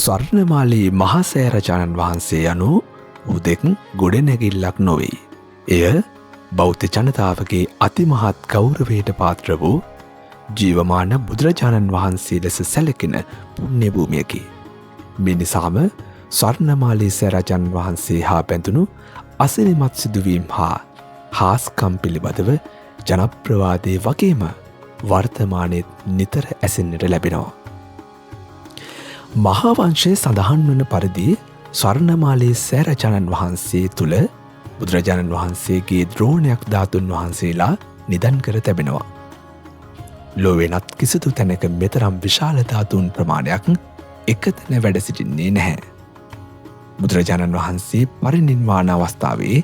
ස්වර්ණමාලී මහසෑ රජාණන් වහන්සේ යනු උදෙක් ගොඩනැගිල්ලක් නොවෙයි. එය බෞද්ධ ජනතාවගේ අතිමහත් ගෞරවයට පාත්‍ර වූ ජීවමාන බුදුරජාණන් වහන්සේ ලෙස සැලකෙන පුණ්‍ය භූමියකි. මේ නිසාම ස්වර්ණමාලී සෑරජාණන් වහන්සේ හා බැඳුණු අසිරිමත් සිදුවීම් හා හාස්කම් පිළිබඳව ජනප්‍රවාදයේ වගේම වර්තමානයේත් නිතර ඇසෙන්නට ලැබෙනවා. මහාවංශයේ සඳහන් වන පරිදි ස්වර්ණමාලී සෑරජාණන් වහන්සේ තුළ බුදුරජාණන් වහන්සේගේ ද්‍රෝණයක් ධාතුන් වහන්සේලා නිදන් කර තැබෙනවා. ලොවෙනත් කිසිදු තැනක මෙතරම් විශාල ධාතුන් ප්‍රමාණයක් එකතැන වැඩ සිටින්නේ නැහැ. බුදුරජාණන් වහන්සේ පරිනිර්වාණ අවස්ථාවේ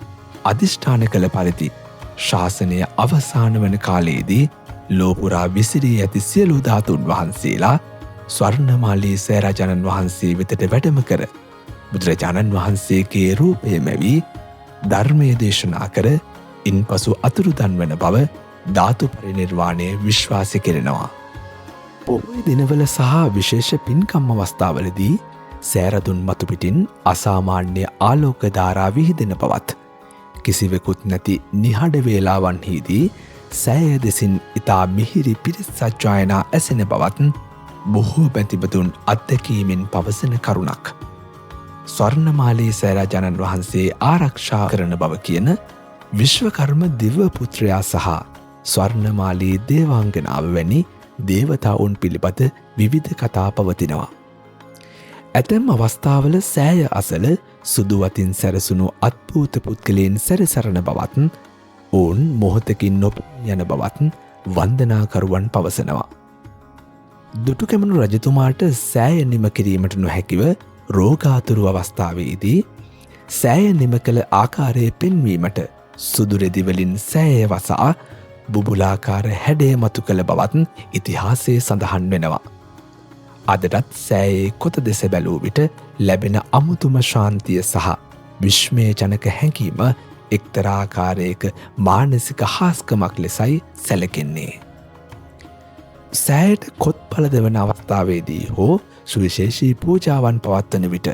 අධිෂ්ඨාන කළ පරිදි ශාසනය අවසාන වන කාලයේදී ලෝපුරා විසිරී ඇති සියලු ධාතුන් වහන්සේලා ස්වර්ණමාලී සෑරජාණන් වහන්සේ වෙතට වැඩම කර බුදුරජාණන් වහන්සේගේ රූපය මැවී ධර්මය දේශනා කර ඉන්පසු අතුරුදන් වන බව ධාතු පරිනිර්වාණය විශ්වාස කෙරෙනවා. පොහොය දිනවල සහ විශේෂ පින්කම් අවස්ථාවලදී සෑරදුන් මතුපිටින් අසාමාන්‍ය ආලෝක ධාරා විහිදෙන බවත් කිසිවෙකුත් නැති නිහඬ වේලාවන්හිදී සෑය දෙසින් ඉතා මිහිරි පිරිස් සජ්ජායනා ඇසෙන බවත් බොහෝ බැතිබතුන් අත්දැකීමෙන් පවසන කරුණක්. ස්වර්ණමාලී සෑරජාණන් වහන්සේ ආරක්ෂා කරන බව කියන විශ්වකර්ම දිව්‍ය පුත්‍රයා සහ ස්වර්ණමාලී දේවාංගනාව වැනි දේවතාවුන් පිළිබඳ විවිධ කතා පවතිනවා. ඇතැම් අවස්ථාවල සෑය අසල සුදුවතින් සැරසුණු අත්භූත පුද්ගලයන් සැරිසරන බවත් ඔවුන් මොහොතකින් නොපෙනී යන බවත් වන්දනාකරුවන් පවසනවා. දුටුකැමුණු රජතුමාට සෑය නිම කිරීමට නොහැකිව රෝගාතුරු අවස්ථාවේදී සෑය නිම කළ ආකාරය පෙන්වීමට සුදුරෙදිවලින් සෑය වසා බුබුලාකාර හැඩය මතු කළ බවත් ඉතිහාසයේ සඳහන් වෙනවා. අදටත් සෑයේ කොත දෙස බැලූ විට ලැබෙන අමුතුම ශාන්තිය සහ විශ්මයජනක හැඟීම එක්තරාකාරයක මානසික හාස්කමක් ලෙසයි සැලකෙන්නේ. සෑයට කොත් පලදවන අවස්ථාවේදී හෝ සුවිශේෂී පූජාවන් පවත්වන විට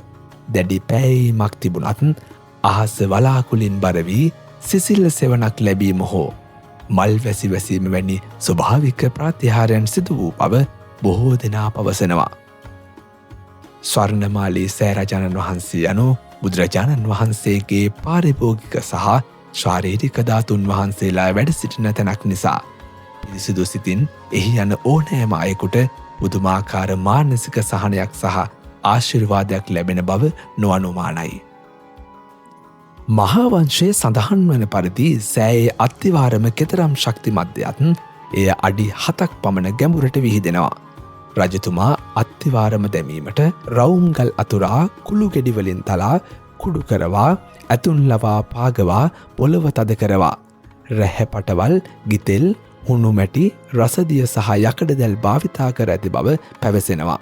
දැඩි පෑයීමක් තිබුණත් අහස වලාකුලින් බරවී සිසිල්ල සෙවනක් ලැබීම හෝ මල් වැසි වැසීම වැනි ස්වභාවික ප්‍රාතිහාරයන් සිදු වූ බව බොහෝ දෙනා පවසනවා. ස්වර්ණමාලී සෑරජාණන් වහන්සේ යනු බුදුරජාණන් වහන්සේගේ පාරිභෝගික සහ ශාරීරික ධාතුන් වහන්සේලා වැඩ සිටින තැනක් නිසා පිරිසිදු සිතින් එහි යන ඕනෑම අයෙකුට පුදුමාකාර මානසික සහනයක් සහ ආශිර්වාදයක් ලැබෙන බව නොඅනුමානයි. මහාවංශයේ සඳහන් වන පරිදි සෑයේ අත්තිවාරම කෙතරම් ශක්තිමත්දයත් එය අඩි 7ක් පමණ ගැඹුරට විහිදෙනවා. රජතුමා අත්තිවාරම දැමීමට රවුම්ගල් අතුරා කුළු ගෙඩිවලින් තලා කුඩු කරවා ඇතුන් ලවා පාගවා පොළව තද කරවා රැහැපටවල් ගිතෙල් හුණු මැටි රසදිය සහ යකඩ දැල් භාවිතා කර ඇති බව පැවසෙනවා.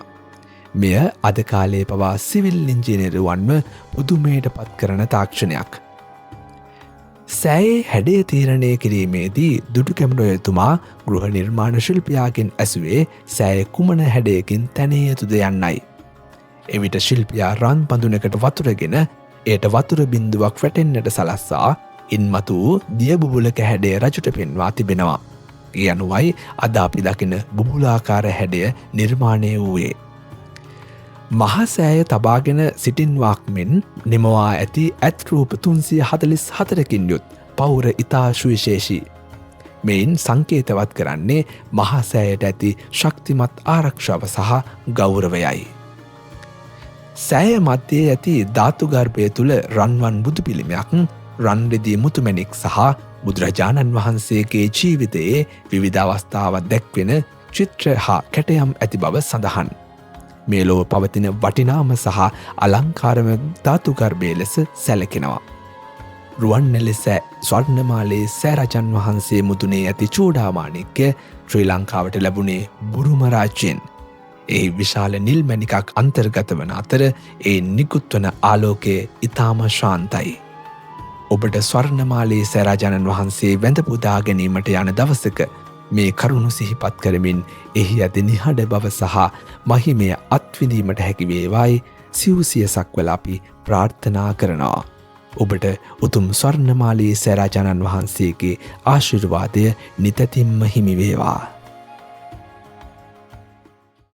මෙය අද කාලයේ පවා සිවිල් ඉංජිනේරුවන්ම පුදුමයට පත් කරන තාක්ෂණයක්. සෑයේ හැඩය තීරණය කිරීමේදී දුටුකැමුණුතුමා ගෘහ නිර්මාණ ශිල්පියාගෙන් ඇසුවේ සෑය කුමන හැඩයකින් තැනිය යුතුද යන්නයි. එවිට ශිල්පියා රන් පඳුනකට වතුරගෙන එයට වතුර බින්දුවක් වැටෙන්නට සලස්සා ඉන්මතු දියබුබුලක හැඩය රජුට පෙන්වා තිබෙනවා. ඒ අනුවයි අද අපි දකින බුබුලාකාර හැඩය නිර්මාණය වූයේ. මහසෑය තබාගෙන සිටින්වාක් මෙන් නිමවා ඇති ඇත්රූප 344කින් යුත් පවුර ඉතා සුවිශේෂී. මෙයින් සංකේතවත් කරන්නේ මහසෑයට ඇති ශක්තිමත් ආරක්ෂාව සහ ගෞරවයයි. සෑය මධ්‍යයේ ඇති ධාතුගර්භය තුළ රන්වන් බුදු පිළිමයක් රන්රිදී මුතුමැණික් සහ බුදුරජාණන් වහන්සේගේ ජීවිතයේ විවිධ අවස්ථාවක් දැක්වෙන චිත්‍ර හා කැටයම් ඇති බව සඳහන්. මේ ලොව පවතින වටිනාම සහ අලංකාරම ධාතුගර්භය ලෙස සැලකෙනවා. රුවන්වැලි ස්වර්ණමාලී සෑරජාණන් වහන්සේ මුදුනේ ඇති චූඩාමාණික්‍ය ශ්‍රී ලංකාවට ලැබුණේ බුරුම රාජ්‍යයෙන්. එහි විශාල නිල් මැණිකක් අන්තර්ගත වන අතර ඒ නිකුත්වන ආලෝකය ඉතාම ශාන්තයි. ඔබට ස්වර්ණමාලී සෑරජාණන් වහන්සේ වැඳ පුදා ගැනීමට යන දවසක මේ කරුණු සිහිපත් කරමින් එහි ඇති නිහඬ බව සහ මහිමය අත්විඳීමට හැකි වේවායි සිව්සියසක් වෙලා අපි ප්‍රාර්ථනා කරනවා. ඔබට උතුම් ස්වර්ණමාලී සෑරාජාණන් වහන්සේගේ ආශිර්වාදය නිතැතින්ම හිමිවේවා.